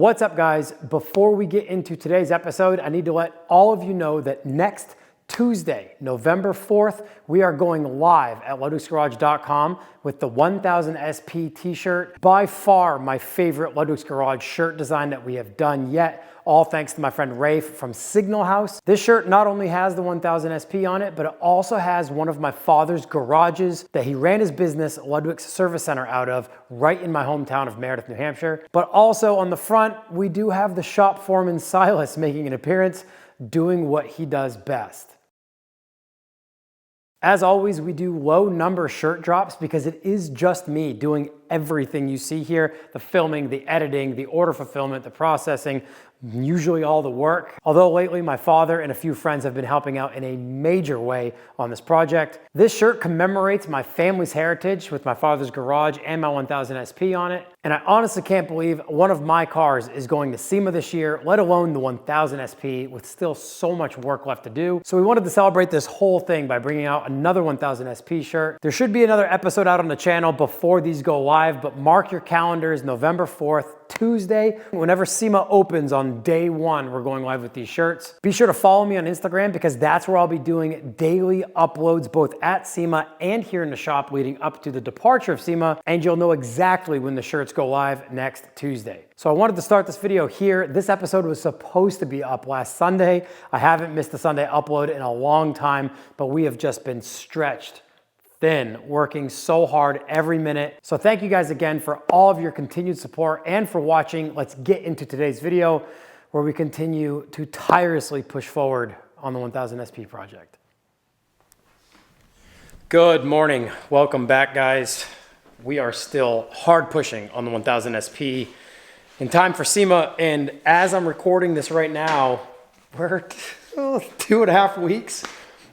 What's up, guys? Before we get into today's episode, I need to let all of you know that next Tuesday, November 4th, we are going live at ludwicksgarage.com with the 1000 SP t-shirt. By far my favorite Ludwick's Garage shirt design that we have done yet, all thanks to my friend Rafe from Signal House. This shirt not only has the 1000 SP on it, but it also has one of my father's garages that he ran his business, Ludwick's Service Center, out of, right in my hometown of Meredith, New Hampshire. But also on the front, we do have the shop foreman Silas making an appearance, doing what he does best. As always, we do low number shirt drops because it is just me doing everything you see here: the filming, the editing, the order fulfillment, the processing, usually all the work. Although lately my father and a few friends have been helping out in a major way on this project. This shirt commemorates my family's heritage with my father's garage and my 1000 SP on it. And I honestly can't believe one of my cars is going to SEMA this year, let alone the 1000 SP, with still so much work left to do. So we wanted to celebrate this whole thing by bringing out another 1000 SP shirt. There should be another episode out on the channel before these go live, but mark your calendars, November 4th, Tuesday. Whenever SEMA opens on day one, we're going live with these shirts. Be sure to follow me on Instagram because that's where I'll be doing daily uploads both at SEMA and here in the shop leading up to the departure of SEMA, and you'll know exactly when the shirts go live next Tuesday. So I wanted to start this video here. This episode was supposed to be up last Sunday. I haven't missed a Sunday upload in a long time, but we have just been stretched thin, working so hard every minute. So thank you guys again for all of your continued support and for watching. Let's get into today's video where we continue to tirelessly push forward on the 1000 SP project. Good morning. Welcome back, guys. We are still hard pushing on the 1000 SP in time for SEMA. And as I'm recording this right now, we're 2.5 weeks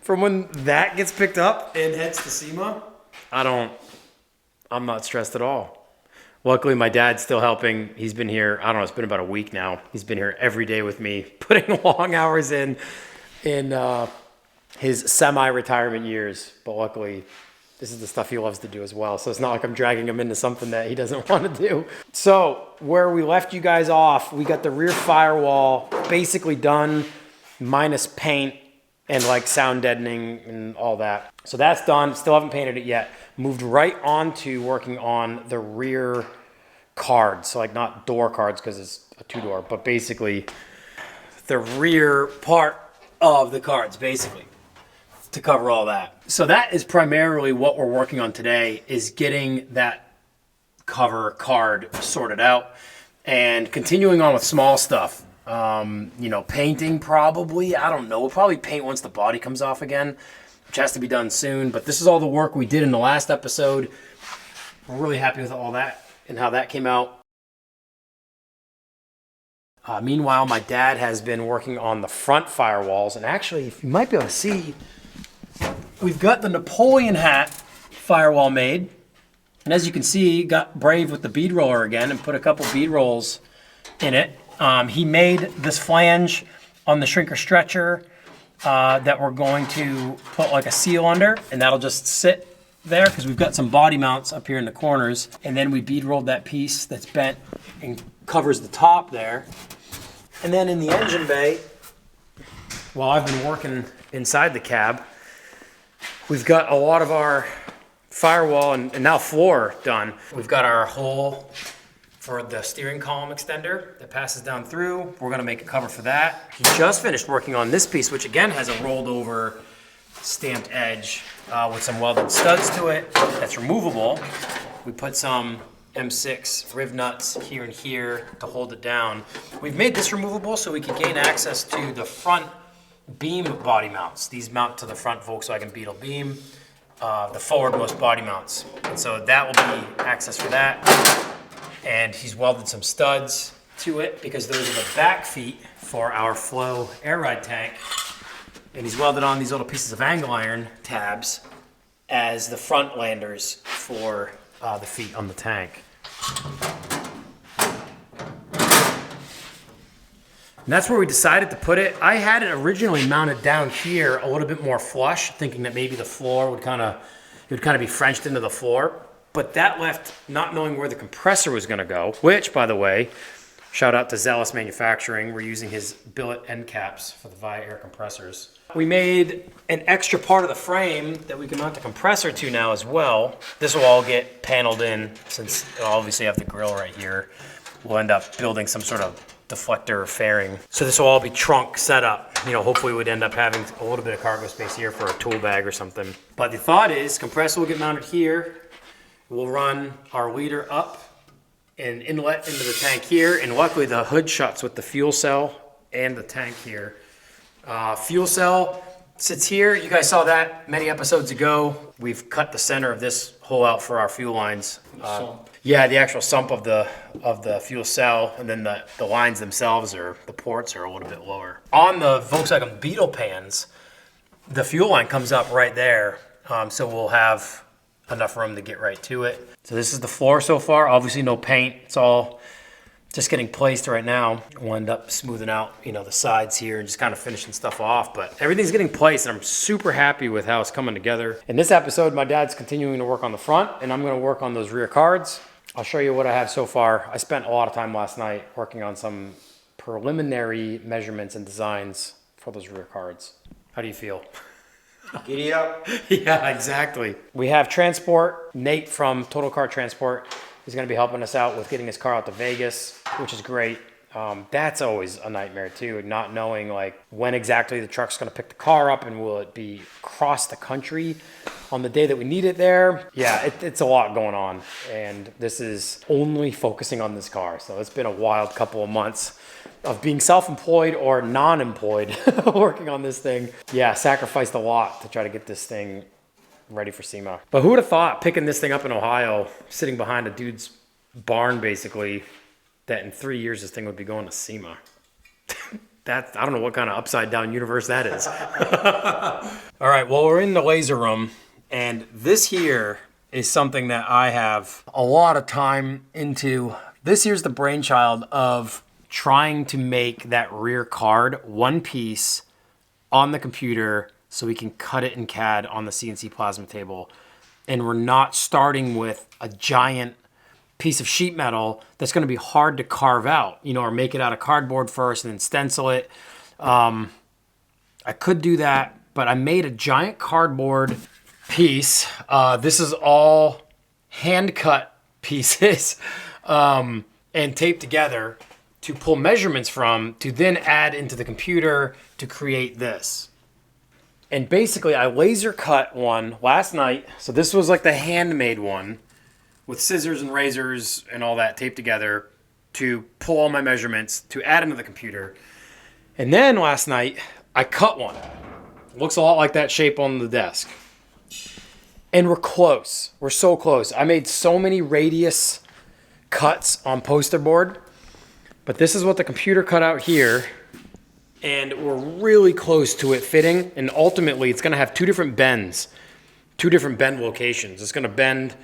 from when that gets picked up and heads to SEMA. I'm not stressed at all. Luckily, my dad's still helping. He's been here, I don't know, it's been about a week now. He's been here every day with me, putting long hours in his semi-retirement years. But luckily, this is the stuff he loves to do as well. So it's not like I'm dragging him into something that he doesn't want to do. So where we left you guys off, we got the rear firewall basically done, minus paint and like sound deadening and all that. So that's done. Still haven't painted it yet. Moved right on to working on the rear cards. So like not door cards because it's a 2-door, but basically the rear part of the cards basically to cover all that. So that is primarily what we're working on today, is getting that cover card sorted out and continuing on with small stuff. You know, painting probably, I don't know. We'll probably paint once the body comes off again, which has to be done soon. But this is all the work we did in the last episode. We're really happy with all that and how that came out. Meanwhile, my dad has been working on the front firewalls. And actually, if you might be able to see, we've got the Napoleon hat firewall made. And as you can see, got brave with the bead roller again and put a couple bead rolls in it. He made this flange on the shrinker stretcher that we're going to put like a seal under, and that'll just sit there because we've got some body mounts up here in the corners. And then we bead rolled that piece that's bent and covers the top there. And then in the engine bay, while I've been working inside the cab, we've got a lot of our firewall and now floor done. We've got our hole for the steering column extender that passes down through. We're gonna make a cover for that. He just finished working on this piece, which again has a rolled over stamped edge with some welded studs to it that's removable. We put some M6 riv nuts here and here to hold it down. We've made this removable so we can gain access to the front beam body mounts. These mount to the front Volkswagen Beetle beam, the forwardmost body mounts. And so that will be access for that. And he's welded some studs to it because those are the back feet for our Flow air ride tank. And he's welded on these little pieces of angle iron tabs as the front landers for the feet on the tank. And that's where we decided to put it. I had it originally mounted down here a little bit more flush, thinking that maybe the floor would kind of be Frenched into the floor. But that left not knowing where the compressor was going to go, which, by the way, Shout out to Zealous Manufacturing. We're using his billet end caps for the VIA air compressors. We made an extra part of the frame that we can mount the compressor to now as well. This will all get paneled in since it'll obviously have the grill right here. We'll end up building some sort of deflector fairing. So this will all be trunk set up. You know, hopefully we'd end up having a little bit of cargo space here for a tool bag or something. But the thought is compressor will get mounted here. We'll run our leader up and inlet into the tank here, and luckily the hood shuts with the fuel cell and the tank here. Fuel cell sits here. You guys saw that many episodes ago. We've cut the center of this hole out for our fuel lines. Yeah, the actual sump of the fuel cell, and then the lines themselves, or the ports, are a little bit lower. On the Volkswagen Beetle pans, the fuel line comes up right there, so we'll have enough room to get right to it. So this is the floor so far. Obviously no paint. It's all just getting placed right now. We'll end up smoothing out, you know, the sides here and just kind of finishing stuff off. But everything's getting placed, and I'm super happy with how it's coming together. In this episode, my dad's continuing to work on the front, and I'm going to work on those rear cards. I'll show you what I have so far. I spent a lot of time last night working on some preliminary measurements and designs for those rear cards. How do you feel? Giddy up. Yeah, exactly. We have transport. Nate from Total Car Transport is going to be helping us out with getting his car out to Vegas, which is great. That's always a nightmare too, not knowing like when exactly the truck's going to pick the car up, and will it be across the country on the day that we need it there. Yeah, it's a lot going on, and this is only focusing on this car. So it's been a wild couple of months of being self-employed or non-employed working on this thing. Yeah, sacrificed a lot to try to get this thing ready for SEMA. But who would have thought, picking this thing up in Ohio, sitting behind a dude's barn basically, that in 3 years this thing would be going to SEMA. I don't know what kind of upside down universe that is. All right, well, we're in the laser room, and this here is something that I have a lot of time into. This here's the brainchild of trying to make that rear card one piece on the computer so we can cut it in CAD on the CNC plasma table. And we're not starting with a giant piece of sheet metal that's going to be hard to carve out, you know, or make it out of cardboard first and then stencil it. I could do that, but I made a giant cardboard piece. This is all hand cut pieces and taped together to pull measurements from, to then add into the computer to create this. And basically I laser cut one last night. So this was like the handmade one with scissors and razors and all that taped together to pull all my measurements to add into the computer. And then last night I cut one. Looks a lot like that shape on the desk. And we're close. We're so close. I made so many radius cuts on poster board. But this is what the computer cut out here, and we're really close to it fitting, and ultimately it's going to have two different bend locations. It's going to bend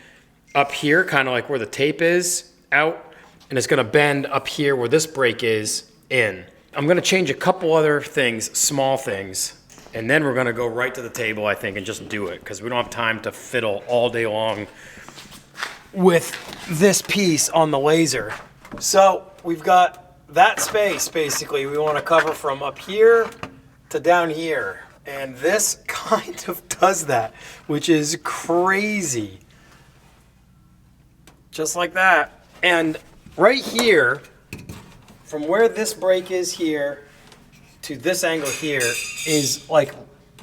up here, kind of like where the tape is, out, and it's going to bend up here where this break is, in. I'm going to change a couple other things, small things, and then we're going to go right to the table, I think, and just do it, because we don't have time to fiddle all day long with this piece on the laser. So we've got that space, basically, we want to cover from up here to down here. And this kind of does that, which is crazy. Just like that. And right here, from where this break is here to this angle here, is like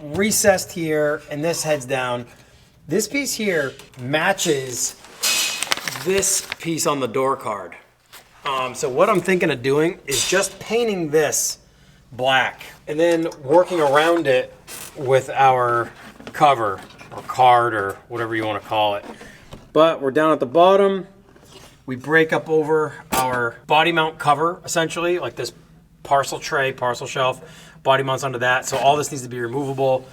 recessed here, and this heads down. This piece here matches this piece on the door card. So what I'm thinking of doing is just painting this black and then working around it with our cover or card or whatever you want to call it. But we're down at the bottom. We break up over our body mount cover, essentially, like this parcel tray, parcel shelf, body mounts onto that. So all this needs to be removable.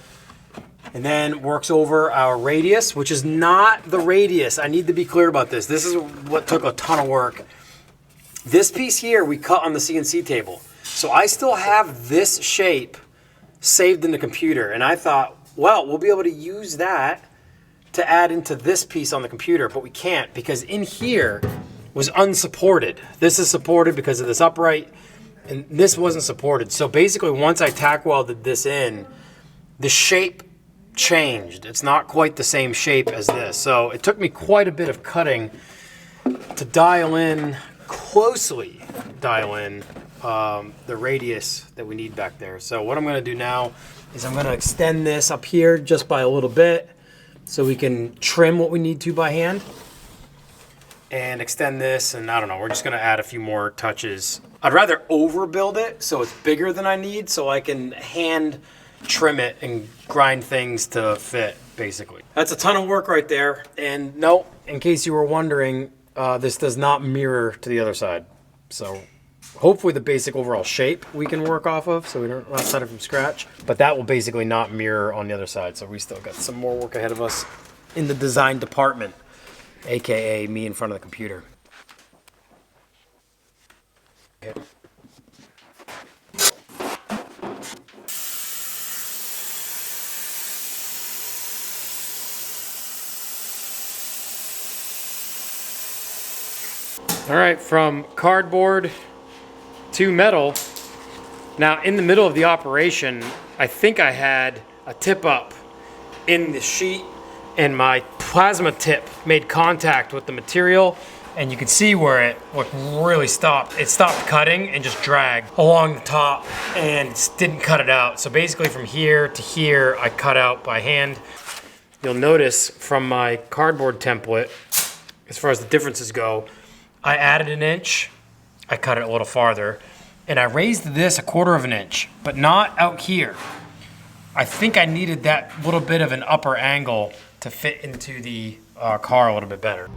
And then works over our radius, which is not the radius. I need to be clear about this. This is what took a ton of work. This piece here we cut on the CNC table. So I still have this shape saved in the computer. And I thought, well, we'll be able to use that to add into this piece on the computer, but we can't, because in here was unsupported. This is supported because of this upright, and this wasn't supported. So basically, once I tack welded this in, the shape changed. It's not quite the same shape as this. So it took me quite a bit of cutting to closely dial in the radius that we need back there. So what I'm gonna do now is I'm gonna extend this up here just by a little bit so we can trim what we need to by hand and extend this. And I don't know, we're just gonna add a few more touches. I'd rather overbuild it so it's bigger than I need so I can hand trim it and grind things to fit, basically. That's a ton of work right there. And no, in case you were wondering, this does not mirror to the other side. So hopefully the basic overall shape we can work off of so we don't start it from scratch. But that will basically not mirror on the other side. So we still got some more work ahead of us in the design department, AKA me in front of the computer. Okay. All right, from cardboard to metal. Now, in the middle of the operation, I think I had a tip up in the sheet and my plasma tip made contact with the material, and you can see where it really stopped. It stopped cutting and just dragged along the top and didn't cut it out. So basically from here to here, I cut out by hand. You'll notice from my cardboard template, as far as the differences go, I added an inch, I cut it a little farther, and I raised this 1/4 of an inch, but not out here. I think I needed that little bit of an upper angle to fit into the car a little bit better.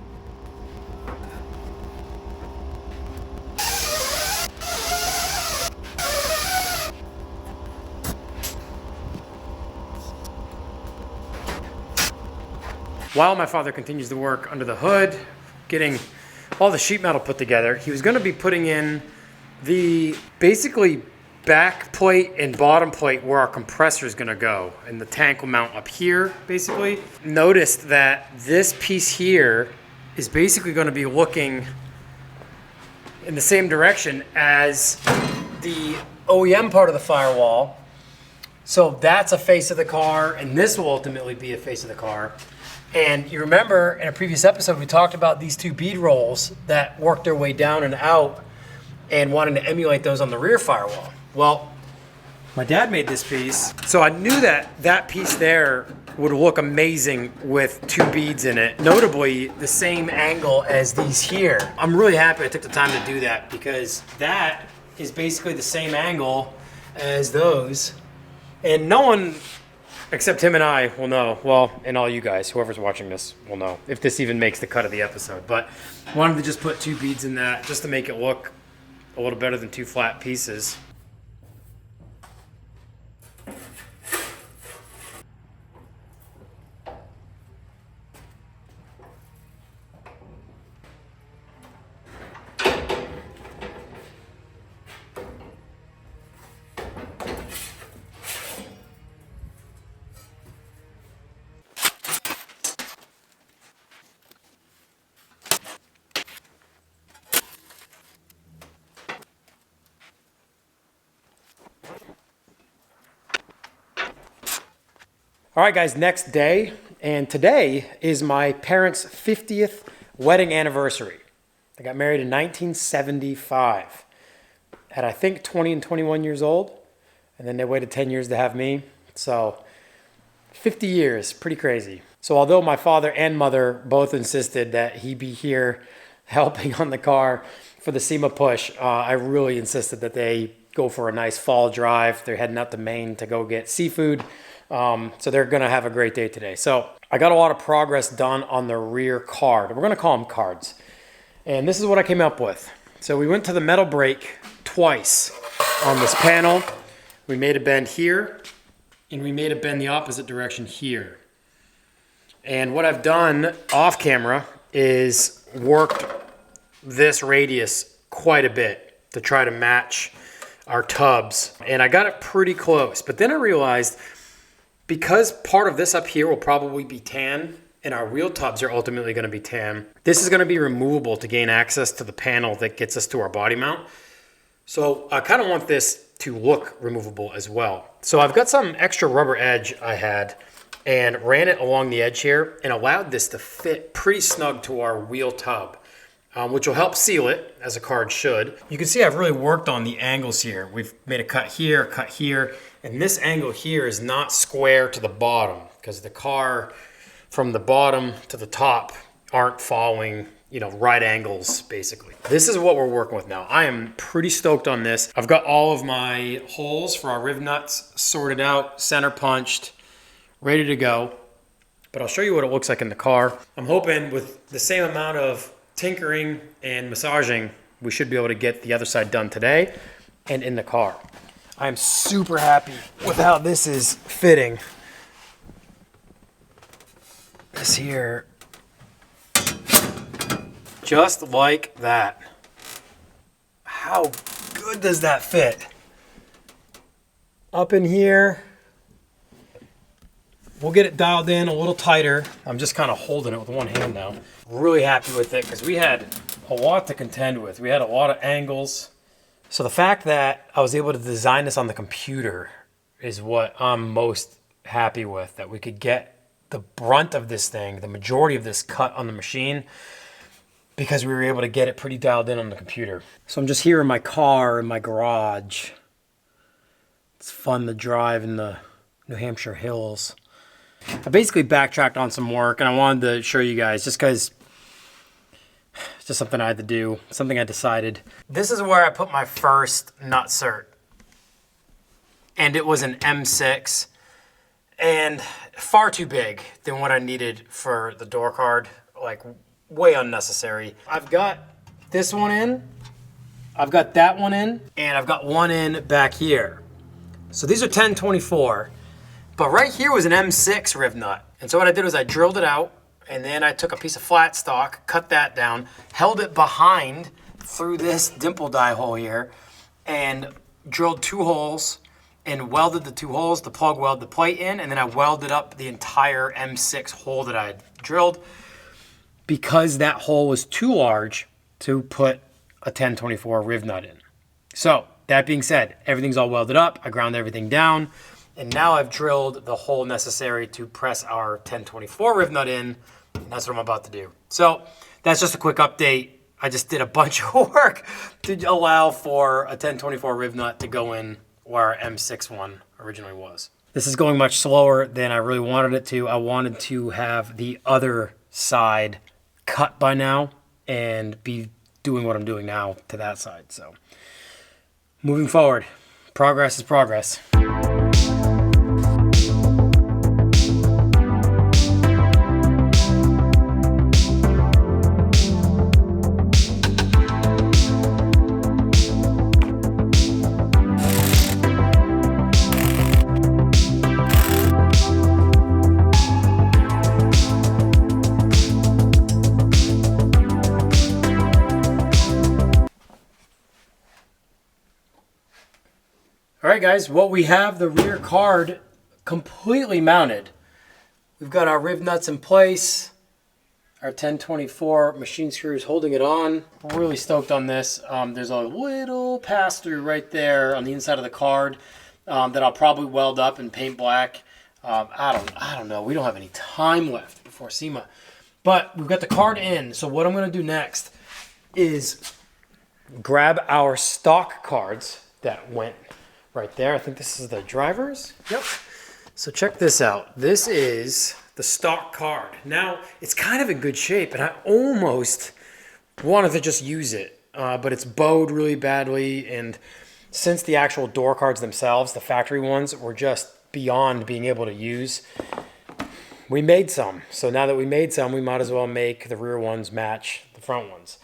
While my father continues to work under the hood, getting all the sheet metal put together, he was going to be putting in the basically back plate and bottom plate where our compressor is going to go, and the tank will mount up here basically. Noticed that this piece here is basically going to be looking in the same direction as the OEM part of the firewall. So that's a face of the car, and this will ultimately be a face of the car. And you remember in a previous episode, we talked about these two bead rolls that worked their way down and out and wanting to emulate those on the rear firewall. Well, my dad made this piece, so I knew that that piece there would look amazing with two beads in it, notably the same angle as these here. I'm really happy I took the time to do that because that is basically the same angle as those. And no one except him and I will know, well, and all you guys, whoever's watching this will know, if this even makes the cut of the episode. But I wanted to just put two beads in that just to make it look a little better than two flat pieces. All right, guys, next day, and today is my parents' 50th wedding anniversary. They got married in 1975 at, I think, 20 and 21 years old, and then they waited 10 years to have me. So 50 years, pretty crazy. So although my father and mother both insisted that he be here helping on the car for the SEMA push, I really insisted that they go for a nice fall drive. They're heading out to Maine to go get seafood. So they're going to have a great day today. So I got a lot of progress done on the rear card. We're going to call them cards. And this is what I came up with. So we went to the metal brake twice on this panel. We made a bend here, and we made a bend the opposite direction here. And what I've done off camera is worked this radius quite a bit to try to match our tubs. And I got it pretty close. But then I realized, because part of this up here will probably be tan and our wheel tubs are ultimately going to be tan. This is going to be removable to gain access to the panel that gets us to our body mount. So I kind of want this to look removable as well. So I've got some extra rubber edge I had and ran it along the edge here and allowed this to fit pretty snug to our wheel tub, which will help seal it, as a card should. You can see I've really worked on the angles here. We've made a cut here, and this angle here is not square to the bottom because the car from the bottom to the top aren't following, right angles, basically. This is what we're working with now. I am pretty stoked on this. I've got all of my holes for our riv nuts sorted out, center punched, ready to go. But I'll show you what it looks like in the car. I'm hoping with the same amount of tinkering and massaging, we should be able to get the other side done today and in the car. I'm super happy with how this is fitting. This here, just like that. How good does that fit? Up in here, we'll get it dialed in a little tighter. I'm just kind of holding it with one hand now. Really happy with it because we had a lot to contend with. We had a lot of angles. So the fact that I was able to design this on the computer is what I'm most happy with, that we could get the brunt of this thing, the majority of this cut on the machine, because we were able to get it pretty dialed in on the computer. So I'm just here in my car, in my garage. It's fun to drive in the New Hampshire hills. I basically backtracked on some work and I wanted to show you guys just because it's just something I had to do, something I decided. This is where I put my first nut cert. And it was an M6 and far too big than what I needed for the door card, like way unnecessary. I've got this one in, I've got that one in, and I've got one in back here. So these are 1024. But right here was an M6 riv nut. And so what I did was I drilled it out, and then I took a piece of flat stock, cut that down, held it behind through this dimple die hole here, and drilled 2 holes and welded the 2 holes to plug weld the plate in, and then I welded up the entire M6 hole that I had drilled because that hole was too large to put a 1024 riv nut in. So that being said, everything's all welded up. I ground everything down. And now I've drilled the hole necessary to press our 1024 riv nut in, and that's what I'm about to do. So that's just a quick update. I just did a bunch of work to allow for a 1024 riv nut to go in where our M6 one originally was. This is going much slower than I really wanted it to. I wanted to have the other side cut by now and be doing what I'm doing now to that side. So moving forward, progress is progress. All right, guys, well, we have the rear card completely mounted. We've got our riv nuts in place, our 1024 machine screws holding it on. We're really stoked on this. There's a little pass-through right there on the inside of the card that I'll probably weld up and paint black. I don't know. We don't have any time left before SEMA. But we've got the card in, so what I'm going to do next is grab our stock cards that went right there. I think this is the driver's. Yep. So check this out. This is the stock card. Now, it's kind of in good shape, and I almost wanted to just use it, but it's bowed really badly, and since the actual door cards themselves, the factory ones, were just beyond being able to use, we made some. So now that we made some, we might as well make the rear ones match the front ones.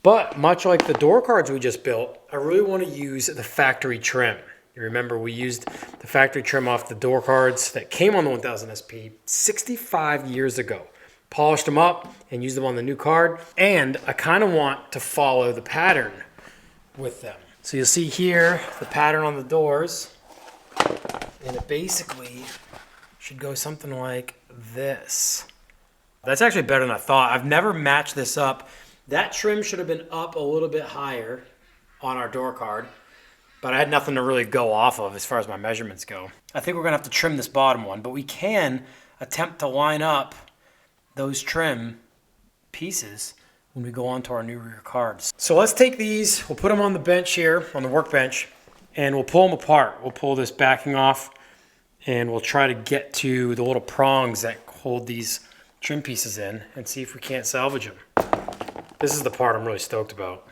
But much like the door cards we just built, I really want to use the factory trim. You remember we used the factory trim off the door cards that came on the 1000 SP 65 years ago. Polished them up and used them on the new card. And I kind of want to follow the pattern with them. So you'll see here the pattern on the doors. And it basically should go something like this. That's actually better than I thought. I've never matched this up. That trim should have been up a little bit higher on our door card, but I had nothing to really go off of as far as my measurements go. I think we're gonna have to trim this bottom one, but we can attempt to line up those trim pieces when we go on to our new rear cards. So let's take these, we'll put them on the bench here, on the workbench, and we'll pull them apart. We'll pull this backing off, and we'll try to get to the little prongs that hold these trim pieces in and see if we can't salvage them. This is the part I'm really stoked about.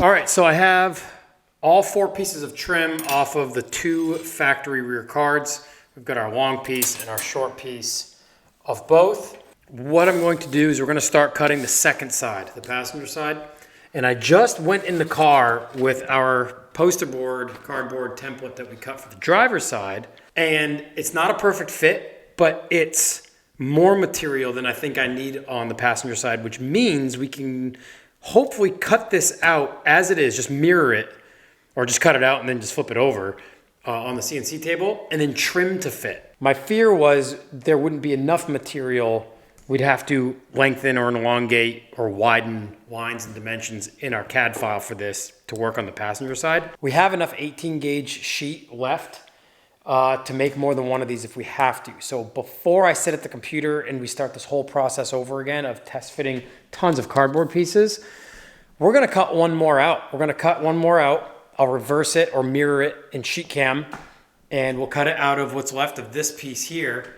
All right, so I have all 4 pieces of trim off of the 2 factory rear cards. We've got our long piece and our short piece of both. What I'm going to do is we're gonna start cutting the second side, the passenger side. And I just went in the car with our poster board, cardboard template that we cut for the driver's side. And it's not a perfect fit, but it's more material than I think I need on the passenger side, which means we can hopefully cut this out as it is, just mirror it, or just cut it out and then just flip it over on the CNC table, and then trim to fit. My fear was there wouldn't be enough material. We'd have to lengthen or elongate or widen lines and dimensions in our CAD file for this to work on the passenger side. We have enough 18 gauge sheet left to make more than one of these if we have to. So before I sit at the computer and we start this whole process over again of test fitting tons of cardboard pieces, we're gonna cut one more out. We're gonna cut one more out. I'll reverse it or mirror it in sheet cam, and we'll cut it out of what's left of this piece here,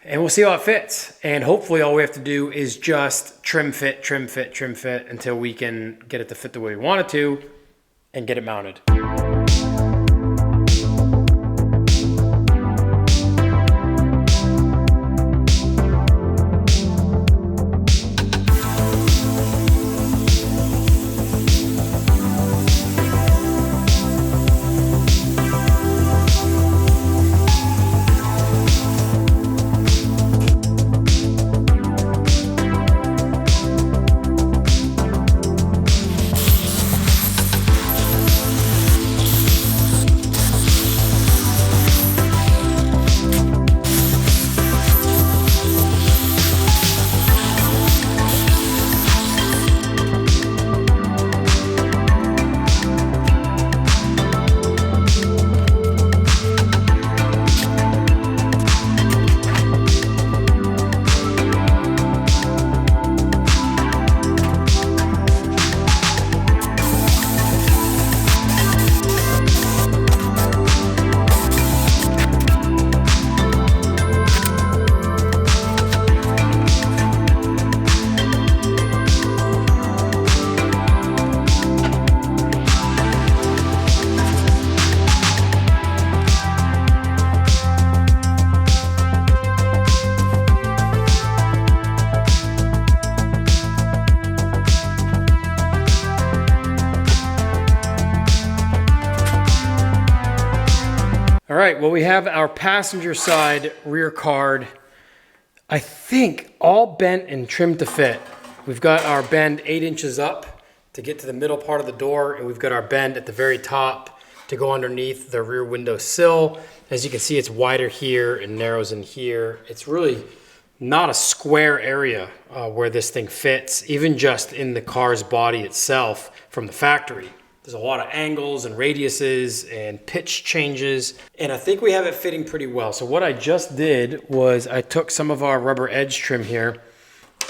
and we'll see how it fits. And hopefully all we have to do is just trim fit, trim fit, trim fit until we can get it to fit the way we want it to and get it mounted. All right, well, we have our passenger side rear card, I think all bent and trimmed to fit. We've got our bend 8 inches up to get to the middle part of the door, and we've got our bend at the very top to go underneath the rear window sill. As you can see, it's wider here and narrows in here. It's really not a square area where this thing fits, even just in the car's body itself from the factory. There's a lot of angles and radiuses and pitch changes, and I think we have it fitting pretty well. So what I just did was I took some of our rubber edge trim here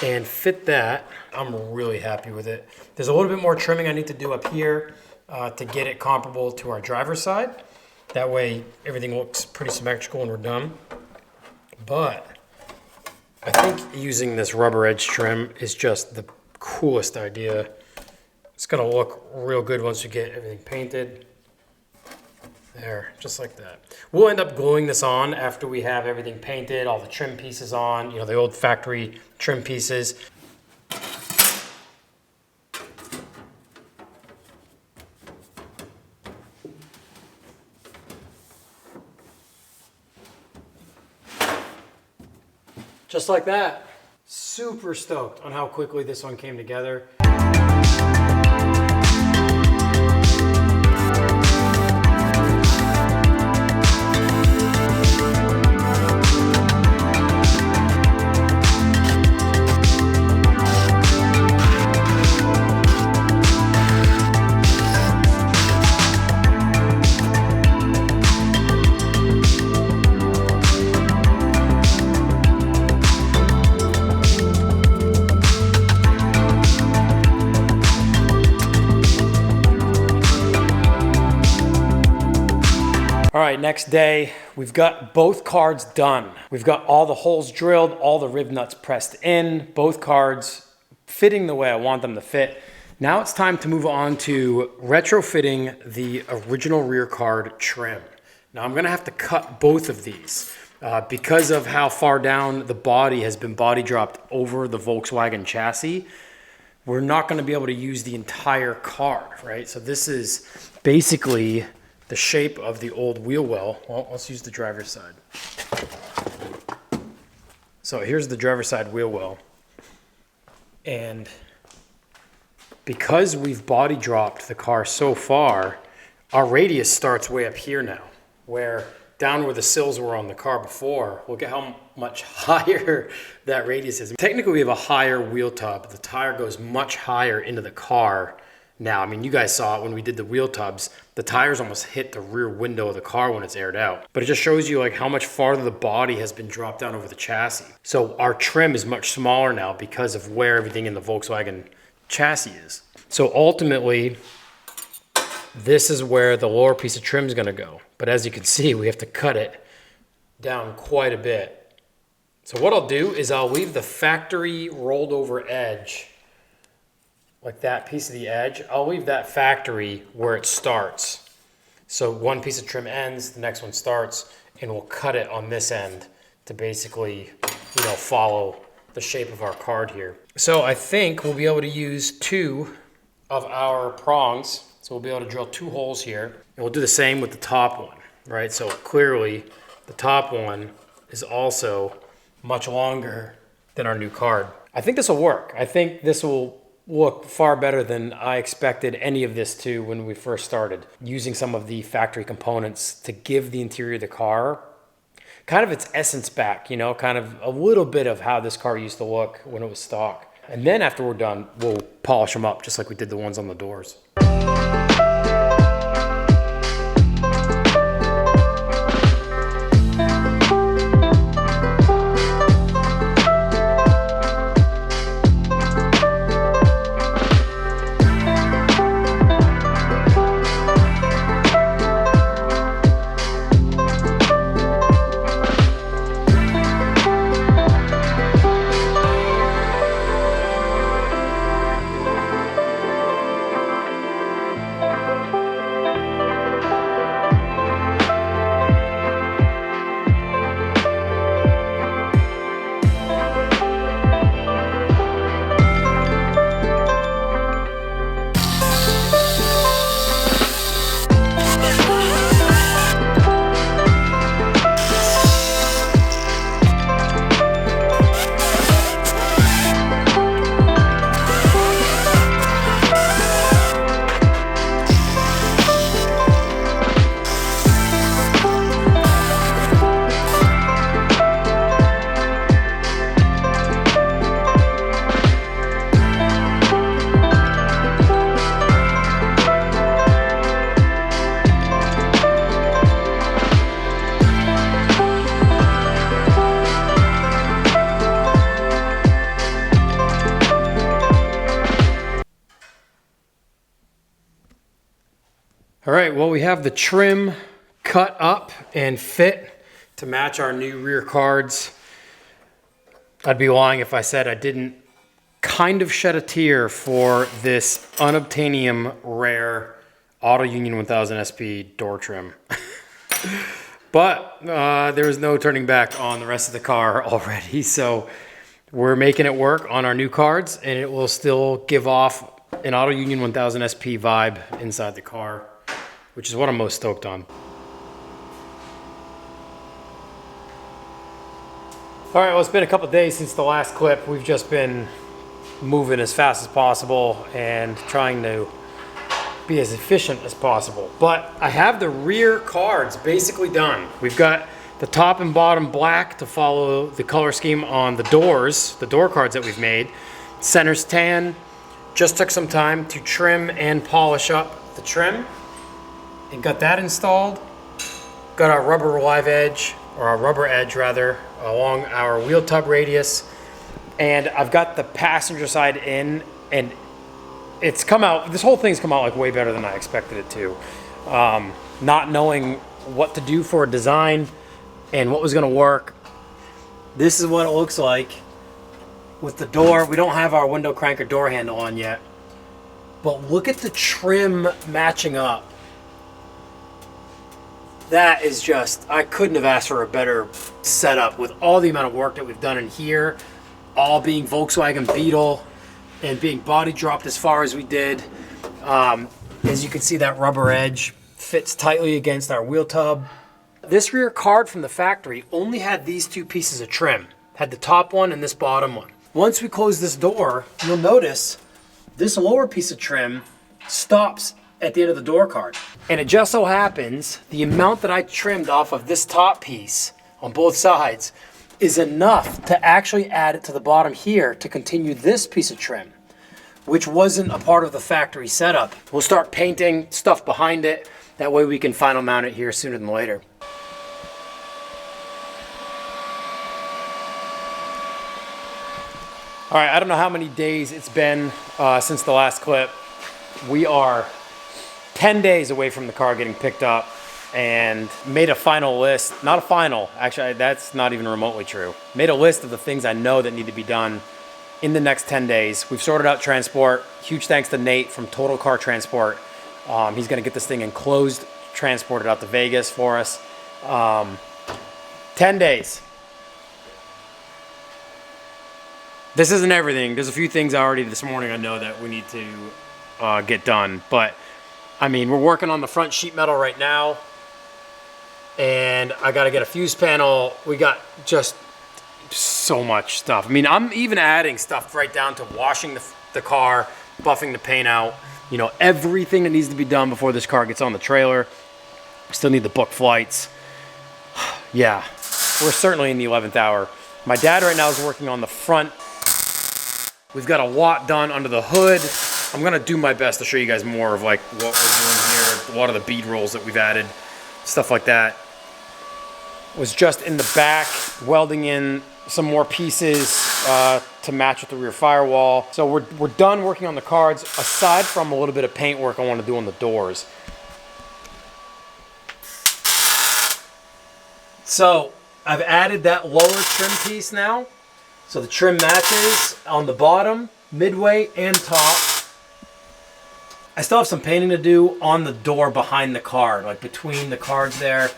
and fit that. I'm really happy with it. There's a little bit more trimming I need to do up here to get it comparable to our driver's side. That way everything looks pretty symmetrical when we're done. But I think using this rubber edge trim is just the coolest idea. It's gonna look real good once you get everything painted. There, just like that. We'll end up gluing this on after we have everything painted, all the trim pieces on, you know, the old factory trim pieces. Just like that. Super stoked on how quickly this one came together. All right, next day, we've got both cards done. We've got all the holes drilled, all the rib nuts pressed in, both cards fitting the way I want them to fit. Now it's time to move on to retrofitting the original rear card trim. Now I'm gonna have to cut both of these because of how far down the body has been body dropped over the Volkswagen chassis. We're not gonna be able to use the entire card, right? So this is basically the shape of the old wheel well. Well, let's use the driver's side. So here's the driver's side wheel well. And because we've body dropped the car so far, our radius starts way up here now, where down where the sills were on the car before, look at how much higher that radius is. Technically we have a higher wheel tub. The tire goes much higher into the car now. I mean, you guys saw it when we did the wheel tubs. The tires almost hit the rear window of the car when it's aired out. But it just shows you like how much farther the body has been dropped down over the chassis. So our trim is much smaller now because of where everything in the Volkswagen chassis is. So ultimately, this is where the lower piece of trim is gonna go. But as you can see, we have to cut it down quite a bit. So what I'll do is I'll leave the factory rolled over edge, like that piece of the edge, I'll leave that factory where it starts. So one piece of trim ends, the next one starts, and we'll cut it on this end to basically, follow the shape of our card here. So I think we'll be able to use 2 of our prongs. So we'll be able to drill 2 holes here, and we'll do the same with the top one, right? So clearly the top one is also much longer than our new card. I think this will work. I think this will look far better than I expected any of this to when we first started, using some of the factory components to give the interior of the car kind of its essence back, kind of a little bit of how this car used to look when it was stock. And then after we're done, we'll polish them up just like we did the ones on the doors. All right, well, we have the trim cut up and fit to match our new rear cards. I'd be lying if I said I didn't kind of shed a tear for this unobtainium rare Auto Union 1000 SP door trim. But there was no turning back on the rest of the car already, so we're making it work on our new cards, and it will still give off an Auto Union 1000 SP vibe inside the car, which is what I'm most stoked on. All right, well, it's been a couple days since the last clip. We've just been moving as fast as possible and trying to be as efficient as possible. But I have the rear cards basically done. We've got the top and bottom black to follow the color scheme on the doors, the door cards that we've made. Center's tan. Just took some time to trim and polish up the trim and got that installed. Got our rubber live edge, or our rubber edge rather, along our wheel tub radius. And I've got the passenger side in, and it's come out, this whole thing's come out like way better than I expected it to. Not knowing what to do for a design and what was gonna work. This is what it looks like with the door. We don't have our window crank or door handle on yet, but look at the trim matching up. That is just, I couldn't have asked for a better setup with all the amount of work that we've done in here, all being Volkswagen Beetle and being body dropped as far as we did. As you can see, that rubber edge fits tightly against our wheel tub. This rear card from the factory only had these two pieces of trim, had the top one and this bottom one. Once we close this door, you'll notice this lower piece of trim stops at the end of the door card. And it just so happens the amount that I trimmed off of this top piece on both sides is enough to actually add it to the bottom here to continue this piece of trim, which wasn't a part of the factory setup. We'll start painting stuff behind it. That way we can final mount it here sooner than later. All right, I don't know how many days it's been since the last clip. We are 10 days away from the car getting picked up and made a final list. Not a final, actually, that's not even remotely true. Made a list of the things I know that need to be done in the next 10 days. We've sorted out transport. Huge thanks to Nate from Total Car Transport. He's gonna get this thing enclosed, transported out to Vegas for us. 10 days. This isn't everything. There's a few things already this morning I know that we need to get done. But, I mean, we're working on the front sheet metal right now. And I got to get a fuse panel. We got just so much stuff. I mean, I'm even adding stuff right down to washing the car, buffing the paint out. You know, everything that needs to be done before this car gets on the trailer. Still need to book flights. Yeah, we're certainly in the 11th hour. My dad right now is working on the front. We've got a lot done under the hood. I'm gonna do my best to show you guys more of like what we're doing here, a lot of the bead rolls that we've added, stuff like that. Was just in the back, welding in some more pieces to match with the rear firewall. So we're done working on the cards, aside from a little bit of paint work I want to do on the doors. So I've added that lower trim piece now. So the trim matches on the bottom, midway, and top. I still have some painting to do on the door behind the card, like between the cards there.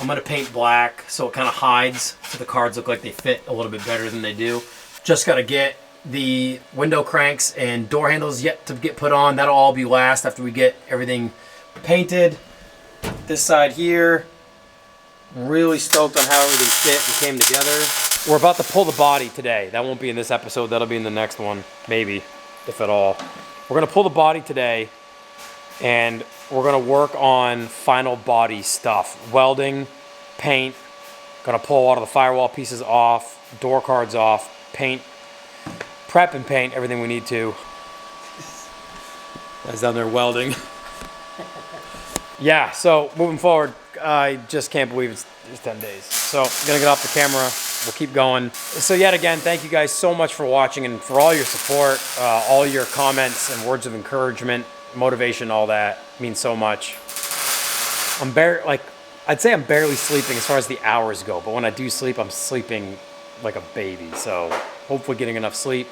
I'm gonna paint black so it kind of hides, so the cards look like they fit a little bit better than they do. Just gotta get the window cranks and door handles yet to get put on. That'll all be last after we get everything painted. This side here, really stoked on how everything fit and came together. We're about to pull the body today. That won't be in this episode, that'll be in the next one, maybe, if at all. We're gonna pull the body today, and we're gonna work on final body stuff. Welding, paint, gonna pull a lot of the firewall pieces off, door cards off, paint, prep and paint everything we need to. Guys down there welding. Yeah, so moving forward, I just can't believe it's 10 days. So I'm gonna get off the camera. We'll keep going. So yet again, thank you guys so much for watching and for all your support, all your comments and words of encouragement, motivation, all that means so much. I'd say I'm barely sleeping as far as the hours go, but when I do sleep, I'm sleeping like a baby. So hopefully getting enough sleep,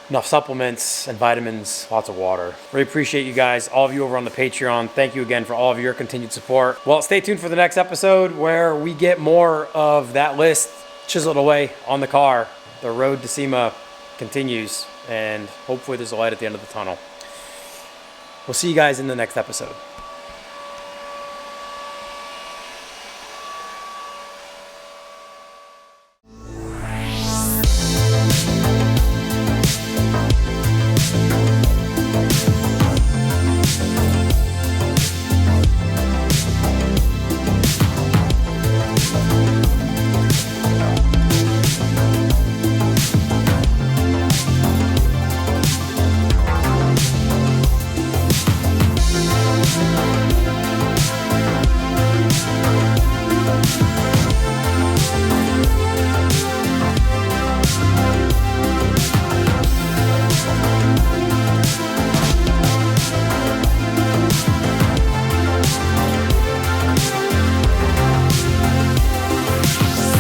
enough supplements and vitamins, lots of water. Really appreciate you guys, all of you over on the Patreon. Thank you again for all of your continued support. Well, stay tuned for the next episode where we get more of that list chiseled away on the car. The road to SEMA continues, and hopefully there's a light at the end of the tunnel. We'll see you guys in the next episode.